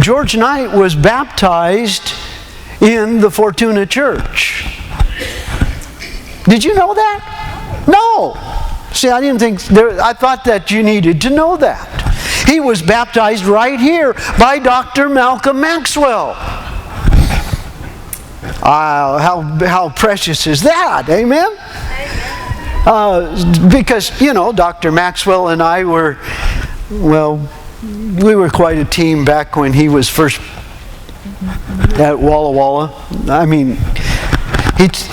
George Knight was baptized in the Fortuna Church. Did you know that? No. See, I didn't think, I thought that you needed to know that. He was baptized right here by Dr. Malcolm Maxwell. How precious is that? Amen? Because, Dr. Maxwell and I were, we were quite a team back when he was first at Walla Walla. I mean,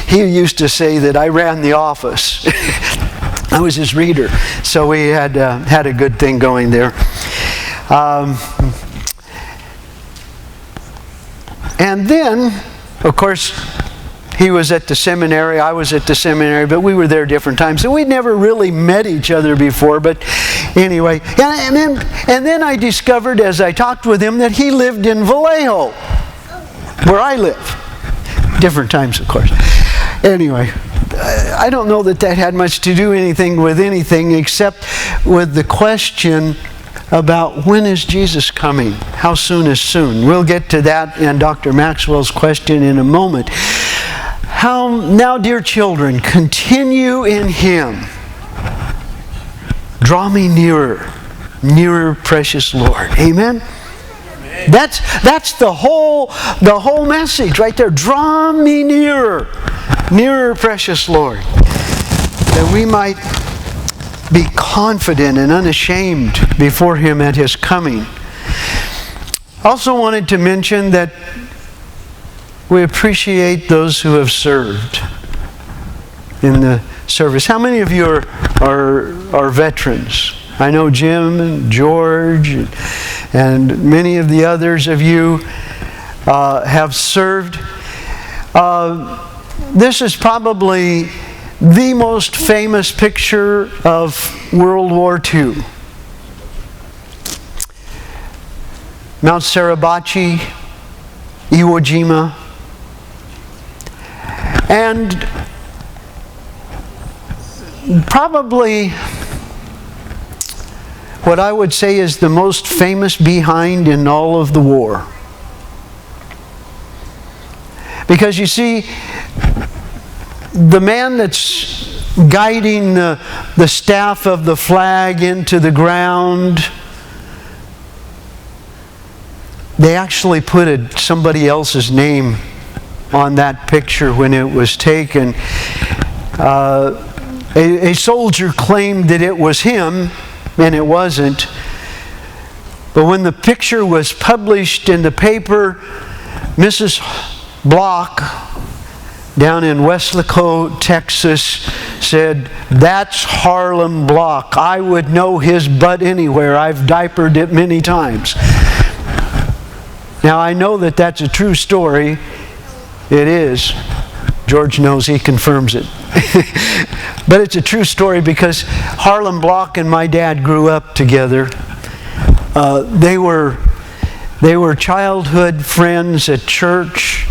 he used to say that I ran the office. I was his reader. So we had a good thing going there. And then, of course, he was at the seminary, I was at the seminary, but we were there different times. So we'd never really met each other before, but anyway. And then I discovered as I talked with him that he lived in Vallejo, where I live. Different times, of course. Anyway, I don't know that had much to do with anything except with the question about when is Jesus coming? How soon is soon? We'll get to that and Dr. Maxwell's question in a moment. Now, dear children, continue in Him. Draw me nearer, nearer, precious Lord. Amen? That's the whole message right there. Draw me nearer, nearer, precious Lord, that we might be confident and unashamed before Him at His coming. Also wanted to mention that we appreciate those who have served in the service. How many of you are veterans? I know Jim and George and many of the others of you have served. This is probably the most famous picture of World War II. Mount Suribachi, Iwo Jima, and probably what I would say is the most famous behind in all of the war. Because you see, the man that's guiding the staff of the flag into the ground, they actually put somebody else's name on that picture when it was taken. A soldier claimed that it was him, and it wasn't. But when the picture was published in the paper, Mrs. Block down in Weslaco, Texas, said, "That's Harlem Block. I would know his butt anywhere. I've diapered it many times." Now, I know that that's a true story. It is. George knows, he confirms it. But it's a true story because Harlem Block and my dad grew up together. They were childhood friends at church.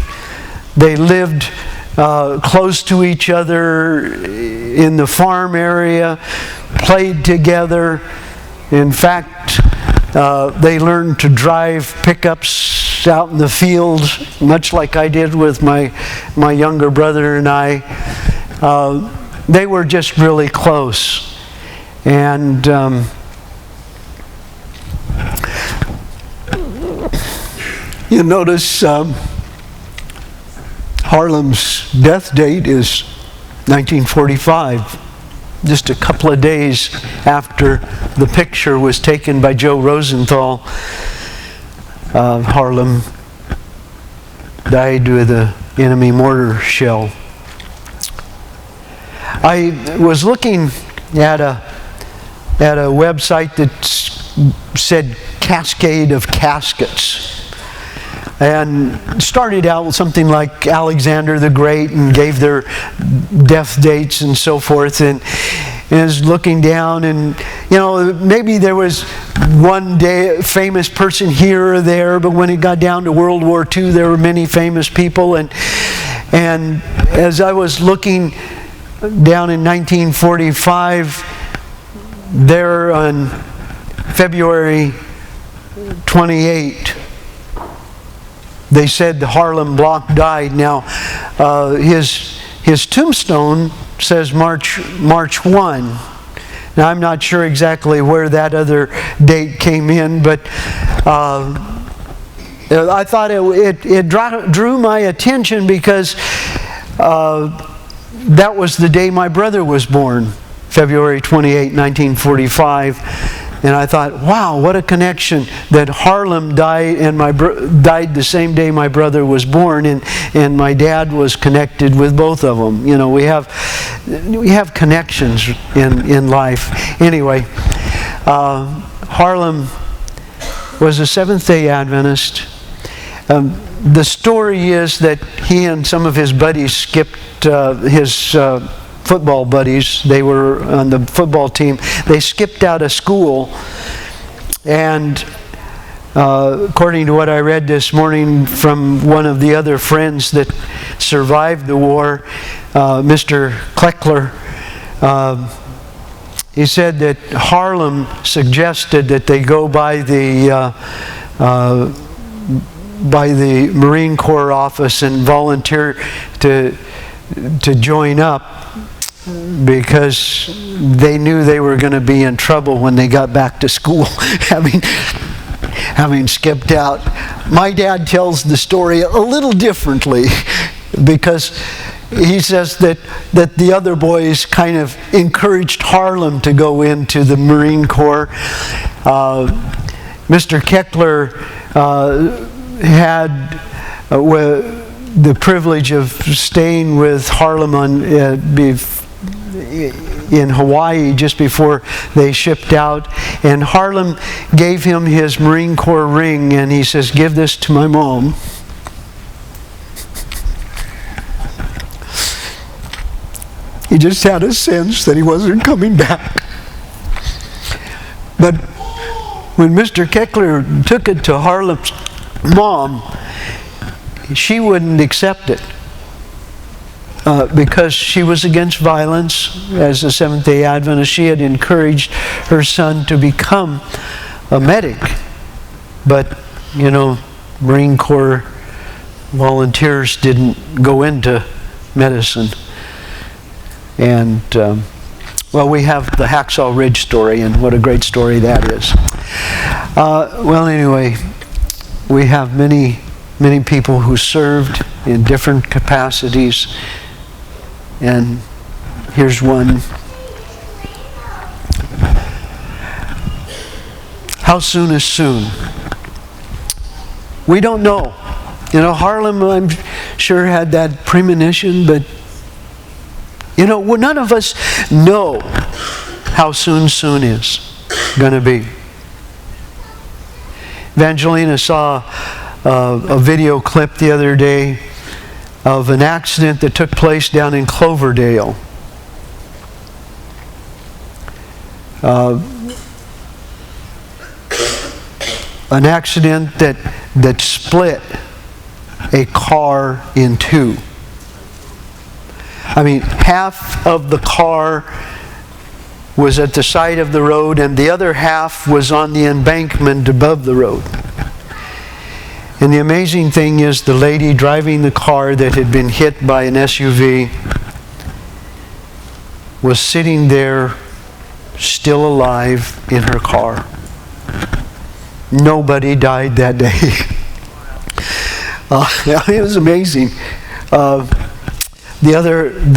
They lived close to each other in the farm area, played together. In fact, they learned to drive pickups out in the fields, much like I did with my younger brother and I. They were just really close. And you notice Harlem's death date is 1945, just a couple of days after the picture was taken by Joe Rosenthal. Harlem died with an enemy mortar shell. I was looking at a website that said Cascade of Caskets, and started out with something like Alexander the Great and gave their death dates and so forth, and is looking down, and maybe there was one famous person here or there, but when it got down to World War II, there were many famous people, and as I was looking down in 1945, there on February 28, they said Harlem Block died. Now, his tombstone says March 1. Now, I'm not sure exactly where that other date came in, but I thought it drew my attention because that was the day my brother was born, February 28, 1945. And I thought, wow, what a connection that Harlem died and died the same day my brother was born, and my dad was connected with both of them. You know, we have connections in life. Anyway, Harlem was a Seventh-day Adventist. The story is that he and some of his buddies skipped his football buddies. They were on the football team. They skipped out of school, and according to what I read this morning from one of the other friends that survived the war, Mr. Kleckler, he said that Harlem suggested that they go by the Marine Corps office and volunteer to join up, because they knew they were going to be in trouble when they got back to school, having skipped out. My dad tells the story a little differently, because he says that the other boys kind of encouraged Harlem to go into the Marine Corps. Mr. Keckler had the privilege of staying with Harlem in Hawaii just before they shipped out, and Harlem gave him his Marine Corps ring, and he says, "Give this to my mom." He just had a sense that he wasn't coming back. But when Mr. Keckler took it to Harlem's mom, she wouldn't accept it. Because she was against violence. As a Seventh-day Adventist, she had encouraged her son to become a medic. But, you know, Marine Corps volunteers didn't go into medicine. And, well, we have the Hacksaw Ridge story, and what a great story that is. Well, anyway, we have many people who served in different capacities. And here's one. How soon is soon? We don't know. You know, Harlem, I'm sure, had that premonition, but, you know, none of us know how soon is going to be. Evangelina saw a video clip the other day of an accident that took place down in Cloverdale. An accident that split a car in two. I mean, half of the car was at the side of the road, and the other half was on the embankment above the road. And the amazing thing is, the lady driving the car that had been hit by an SUV was sitting there still alive in her car. Nobody died that day. It was amazing. The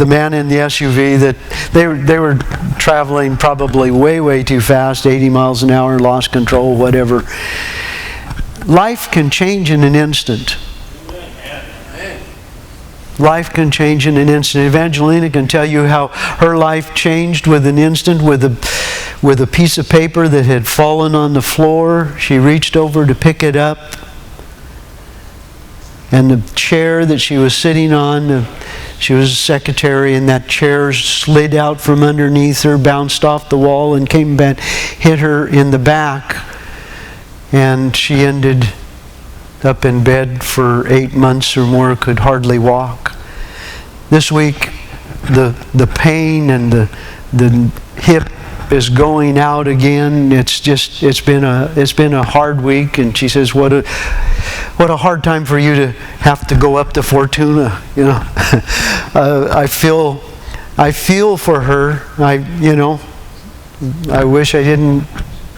man in the SUV, that they were traveling probably way too fast, 80 miles an hour, lost control, whatever. Life can change in an instant. Life can change in an instant. Evangelina can tell you how her life changed with an instant, with a piece of paper that had fallen on the floor. She reached over to pick it up, and the chair that she was sitting on, she was a secretary, and that chair slid out from underneath her, bounced off the wall, and came back, hit her in the back. And she ended up in bed for 8 months or more, could hardly walk. This week, the pain and the hip is going out again. It's been a hard week, and she says, what a hard time for you to have to go up to Fortuna. You know, I feel for her. I wish I didn't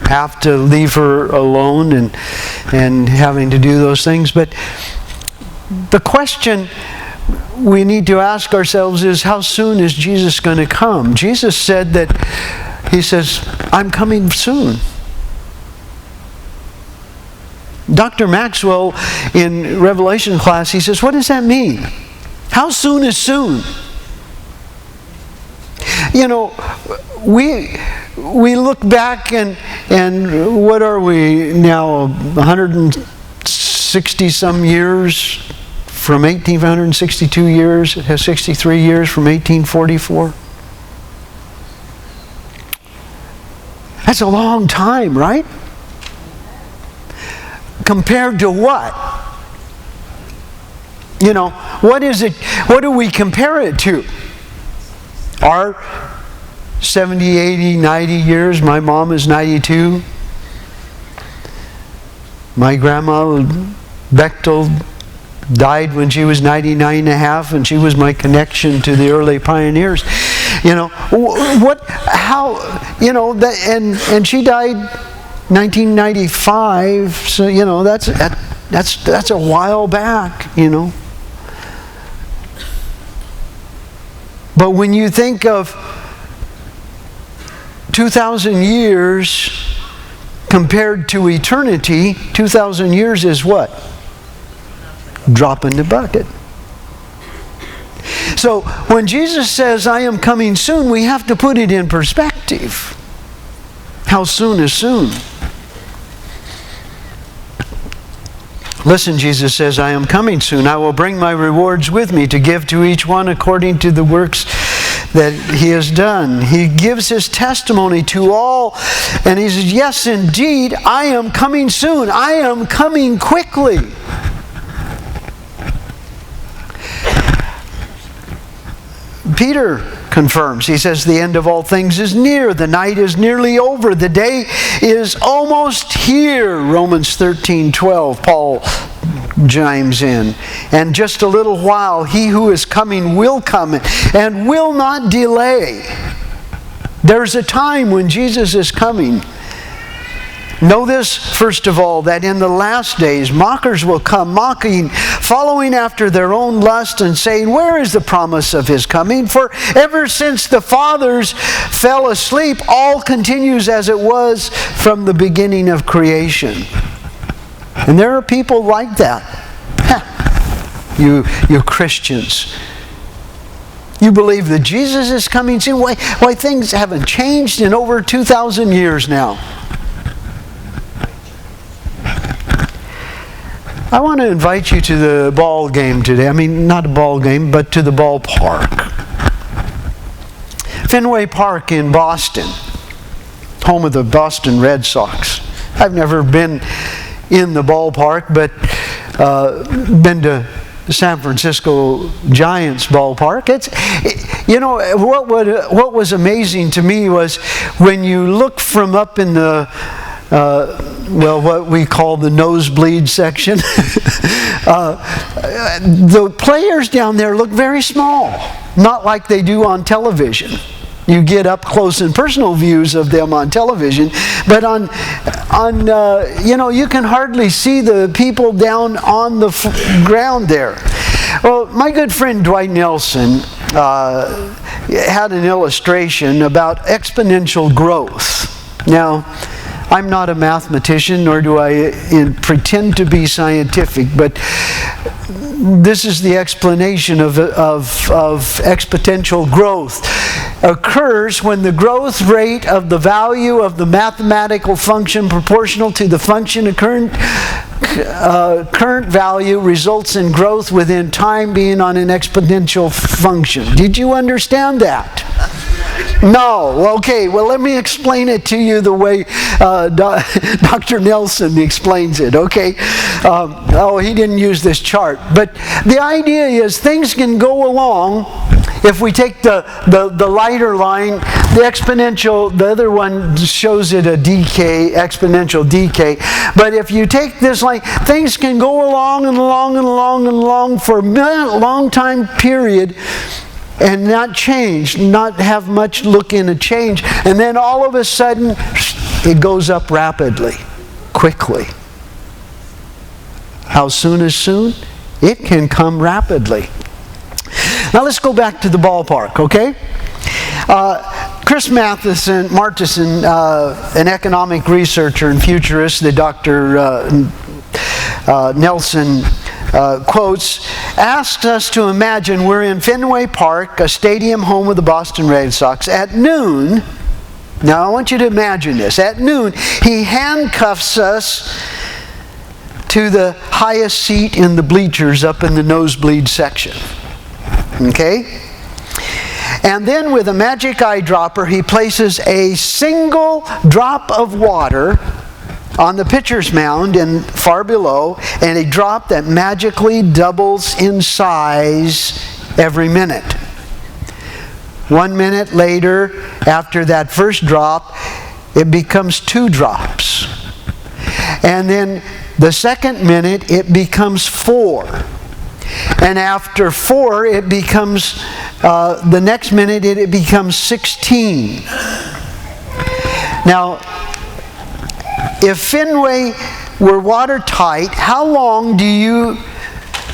have to leave her alone and having to do those things. But the question we need to ask ourselves is, how soon is Jesus going to come? Jesus said that, He says, I'm coming soon. Dr. Maxwell in Revelation class, he says, what does that mean? How soon is soon? You know, we look back and what are we now, 160 some years from 1,862 years, it has 63 years from 1844. That's a long time, right? Compared to what? You know, what is it? What do we compare it to? Our 70, 80, 90 years. My mom is 92. My grandma, Bechtel, died when she was 99 and a half, and she was my connection to the early pioneers. You know, and she died 1995, so, you know, that's a while back, you know. But when you think of 2,000 years compared to eternity, 2,000 years is what? Drop in the bucket. So when Jesus says, I am coming soon, we have to put it in perspective. How soon is soon? Listen, Jesus says, I am coming soon. I will bring my rewards with me to give to each one according to the works that he has done. He gives his testimony to all, and he says, yes, indeed, I am coming soon. I am coming quickly. Peter confirms. He says, the end of all things is near. The night is nearly over. The day is almost here. Romans 13:12, Paul chimes in. And just a little while, he who is coming will come and will not delay. There's a time when Jesus is coming. Know this, first of all, that in the last days mockers will come, mocking, following after their own lust, and saying, where is the promise of his coming? For ever since the fathers fell asleep, all continues as it was from the beginning of creation. And there are people like that. You Christians. You believe that Jesus is coming soon? Why things haven't changed in over 2,000 years now? I want to invite you to the ball game today. I mean, not a ball game, but to the ballpark. Fenway Park in Boston, home of the Boston Red Sox. I've never been in the ballpark, but been to the San Francisco Giants ballpark. What was amazing to me was when you look from up in the what we call the nosebleed section. The players down there look very small, not like they do on television. You get up close and personal views of them on television, but you can hardly see the people down on the ground there. Well, my good friend Dwight Nelson had an illustration about exponential growth. Now, I'm not a mathematician, nor do I pretend to be scientific, but this is the explanation of exponential growth. Occurs when the growth rate of the value of the mathematical function proportional to the function of current value results in growth within time being on an exponential function. Did you understand that? No. Okay, well, let me explain it to you the way Dr. Nelson explains it, okay? He didn't use this chart. But the idea is things can go along. If we take the lighter line, the exponential, the other one shows it a decay, exponential decay. But if you take this line, things can go along and along and along and along for a long time period and not change, not have much look in a change. And then all of a sudden, it goes up rapidly, quickly. How soon is soon? It can come rapidly. Now let's go back to the ballpark, okay? Chris Martison, an economic researcher and futurist that Dr. Nelson quotes, asks us to imagine we're in Fenway Park, a stadium home of the Boston Red Sox, at noon. Now I want you to imagine this. At noon, he handcuffs us to the highest seat in the bleachers up in the nosebleed section. Okay? And then with a magic eyedropper, he places a single drop of water on the pitcher's mound and far below, and a drop that magically doubles in size every minute. 1 minute later, after that first drop, it becomes 2 drops. And then the second minute, it becomes 4. And after 4, it becomes, the next minute, it becomes 16. Now, if Fenway were watertight, how long do you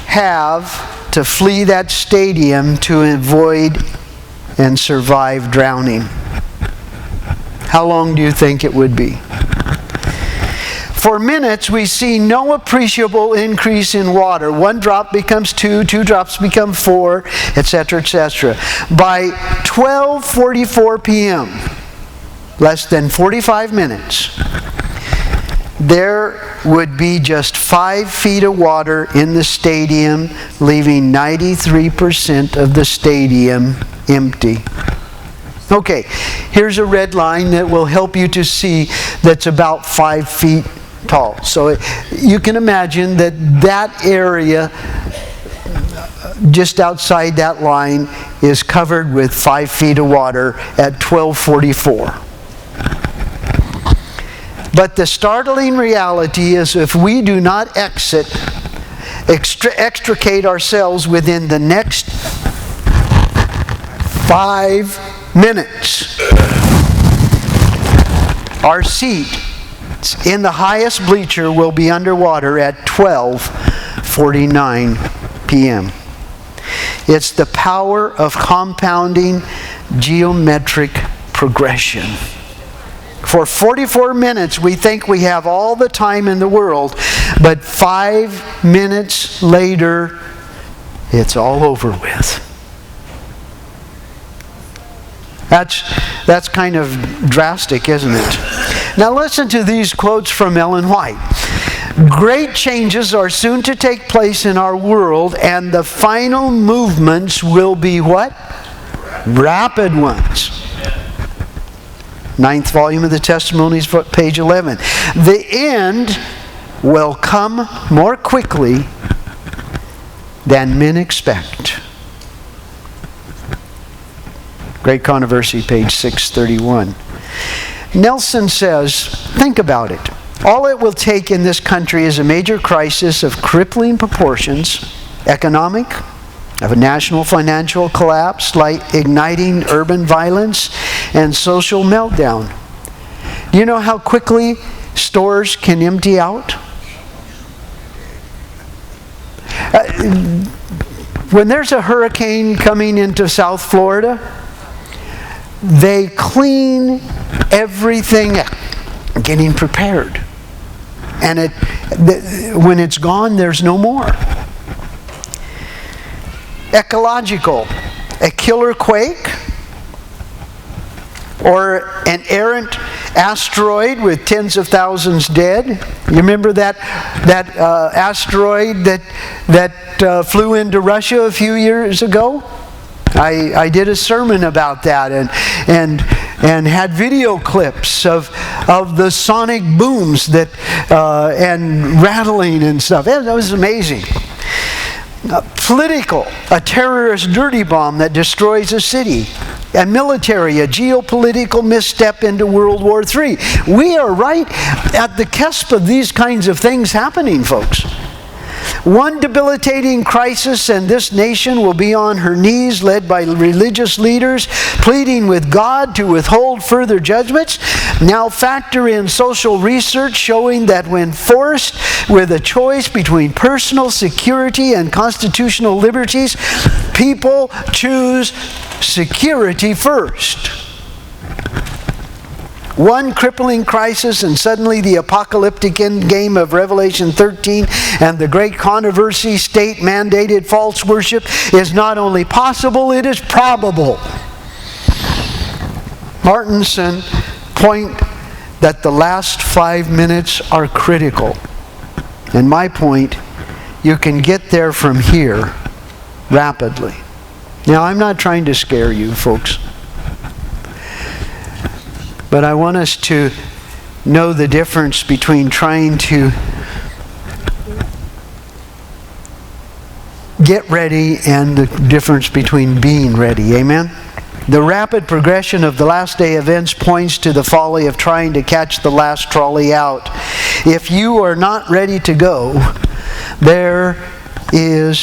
have to flee that stadium to avoid and survive drowning? How long do you think it would be? For minutes, we see no appreciable increase in water. 1 drop becomes 2, 2 drops become 4, etc., etc. By 12:44 p.m., less than 45 minutes, there would be just 5 feet of water in the stadium, leaving 93% of the stadium empty. Okay, here's a red line that will help you to see that's about 5 feet tall. So you can imagine that that area just outside that line is covered with 5 feet of water at 12:44. But the startling reality is if we do not extricate ourselves within the next 5 minutes, our seat in the highest bleacher will be underwater at 12:49 p.m. It's the power of compounding geometric progression. For 44 minutes, we think we have all the time in the world, but 5 minutes later, it's all over with. That's kind of drastic, isn't it? Now listen to these quotes from Ellen White. Great changes are soon to take place in our world, and the final movements will be what? Rapid ones. 9th volume of the Testimonies, page 11. The end will come more quickly than men expect. Great Controversy, page 631. Nelson says, think about it. All it will take in this country is a major crisis of crippling proportions, economic, of a national financial collapse, like igniting urban violence and social meltdown. Do you know how quickly stores can empty out? When there's a hurricane coming into South Florida, they clean everything up, getting prepared. And when it's gone, there's no more. Ecological, a killer quake, or an errant asteroid with tens of thousands dead. You remember that asteroid that flew into Russia a few years ago? I did a sermon about that and had video clips of the sonic booms that and rattling and stuff. That was amazing. Political, a terrorist dirty bomb that destroys a city. And military, a geopolitical misstep into World War III. We are right at the cusp of these kinds of things happening, folks. One debilitating crisis and this nation will be on her knees, led by religious leaders, pleading with God to withhold further judgments. Now factor in social research showing that when forced with a choice between personal security and constitutional liberties, people choose security first. One crippling crisis and suddenly the apocalyptic endgame of Revelation 13 and the great controversy, state-mandated false worship, is not only possible, it is probable. Martinson point that the last 5 minutes are critical. And my point, you can get there from here rapidly. Now, I'm not trying to scare you, folks. But I want us to know the difference between trying to get ready and the difference between being ready. Amen? The rapid progression of the last day events points to the folly of trying to catch the last trolley out. If you are not ready to go, there is